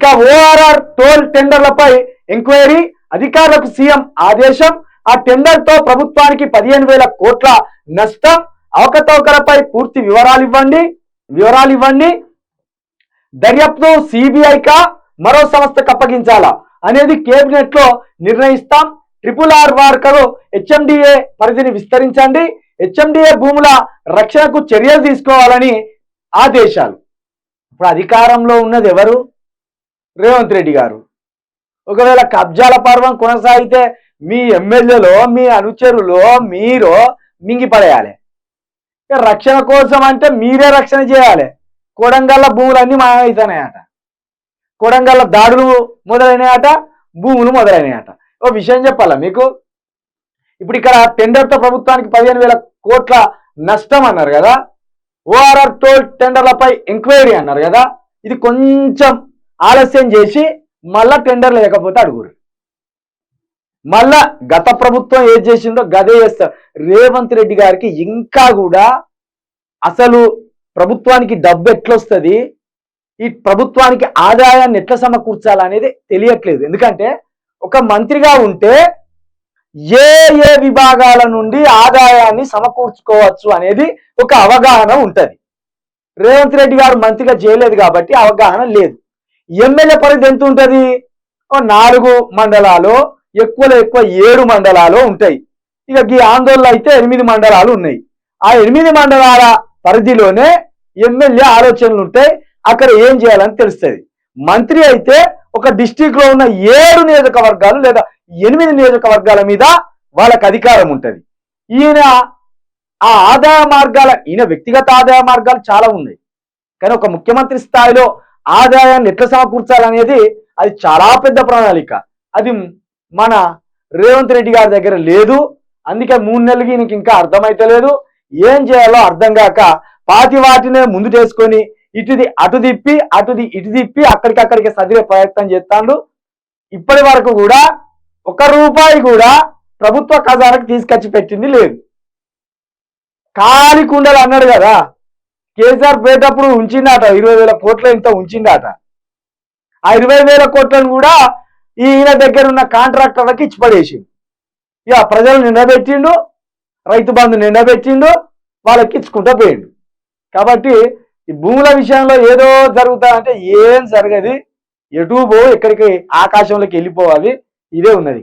ఇక ORR toll టెండర్లపై enquiry, అధికారులకు CM ఆదేశం. ఆ టెండర్ తో ప్రభుత్వానికి 15,000 కోట్ల నష్టం. అవకతవకలపై పూర్తి వివరాలు ఇవ్వండి. దర్యాప్తు సిబిఐకా మరో సంస్థకు అప్పగించాలా అనేది కేబినెట్ లో నిర్ణయిస్తాం. RRR వార్కరు హెచ్ఎండిఏ పరిధిని విస్తరించండి. హెచ్ఎండిఏ భూముల రక్షణకు చర్యలు తీసుకోవాలని ఆదేశాలు. ఇప్పుడు అధికారంలో ఉన్నది ఎవరు? రేవంత్ రెడ్డి గారు. ఒకవేళ కబ్జాల పర్వం కొనసాగితే మీ ఎమ్మెల్యేలో, మీ అనుచరులో మీరు మింగిపడేయాలి. రక్షణ కోసం అంటే మీరే రక్షణ చేయాలి. కొడంగల్ల భూములన్నీ మాయమవుతున్నాయట, కొడంగల్ల దాడులు మొదలైనాయట, భూములు మొదలైనాయట. ఓ విషయం చెప్పాలా మీకు, ఇప్పుడు ఇక్కడ టెండర్తో ప్రభుత్వానికి 15,000 కోట్ల నష్టం అన్నారు కదా. ఓఆర్ఆర్ టోల్ టెండర్లపై ఎంక్వైరీ అన్నారు కదా. ఇది కొంచెం ఆలస్యం చేసి మళ్ళా టెండర్ లేకపోతే అడుగురు. మళ్ళా గత ప్రభుత్వం ఏది చేసిందో గదే చేస్తారు. రేవంత్ రెడ్డి గారికి ఇంకా కూడా అసలు ప్రభుత్వానికి డబ్బు ఎట్లొస్తుంది, ఈ ప్రభుత్వానికి ఆదాయాన్ని ఎట్లా సమకూర్చాలనేది తెలియట్లేదు. ఎందుకంటే ఒక మంత్రిగా ఉంటే ఏ ఏ విభాగాల నుండి ఆదాయాన్ని సమకూర్చుకోవచ్చు అనేది ఒక అవగాహన ఉంటుంది. రేవంత్ రెడ్డి గారు మంత్రిగా చేయలేదు కాబట్టి అవగాహన లేదు. ఎమ్మెల్యే పరిధి ఎంత ఉంటుంది? 4 మండలాలు, ఎక్కువలో ఎక్కువ 7 మండలాలు ఉంటాయి. ఇక ఈ ఆందోళన అయితే 8 మండలాలు ఉన్నాయి. ఆ 8 మండలాల పరిధిలోనే ఎమ్మెల్యే ఆలోచనలు ఉంటాయి. అక్కడ ఏం చేయాలని తెలుస్తుంది. మంత్రి అయితే ఒక డిస్టిక్ లో ఉన్న 7 నియోజకవర్గాలు లేదా 8 నియోజకవర్గాల మీద వాళ్ళకి అధికారం ఉంటుంది. ఈయన ఆ ఆదాయ మార్గాల, ఈయన వ్యక్తిగత ఆదాయ మార్గాలు చాలా ఉన్నాయి, కానీ ఒక ముఖ్యమంత్రి స్థాయిలో ఆదాయాన్ని ఎట్లా సమకూర్చాలనేది అది చాలా పెద్ద ప్రణాళిక. అది మన రేవంత్ రెడ్డి గారి దగ్గర లేదు. అందుకే 3 నెలలకి ఈయనకి ఇంకా అర్థమైతలేదు. ఏం చేయాలో అర్థం కాక పాతి వాటినే ముందు చేసుకొని ఇటుది అటు తిప్పి, అటుది ఇటు తిప్పి అక్కడికక్కడికి సదిరే ప్రయత్నం చేస్తాడు. ఇప్పటి వరకు కూడా 1 రూపాయి కూడా ప్రభుత్వ ఖజానాకు తీసుకొచ్చి పెట్టింది లేదు. ఖాళీ కుండలు అన్నాడు కదా, కేసీఆర్ పేటప్పుడు ఉంచిందట 20,000 కోట్ల ఇంత ఉంచిందట. ఆ 20,000 కోట్లను కూడా ఈయన దగ్గర ఉన్న కాంట్రాక్టర్లకు ఇచ్చి పడేసిండు. ఇక ప్రజలు నిండబెట్టిండు, రైతు బంధు నిండబెట్టిండు, వాళ్ళకి ఇచ్చుకుంటూ పోయిండు. కాబట్టి ఈ భూముల విషయంలో ఏదో జరుగుతాయంటే ఏం జరగదు. ఎటు పో, ఎక్కడికి ఆకాశంలోకి వెళ్ళిపోవాలి. ఇదే ఉన్నది.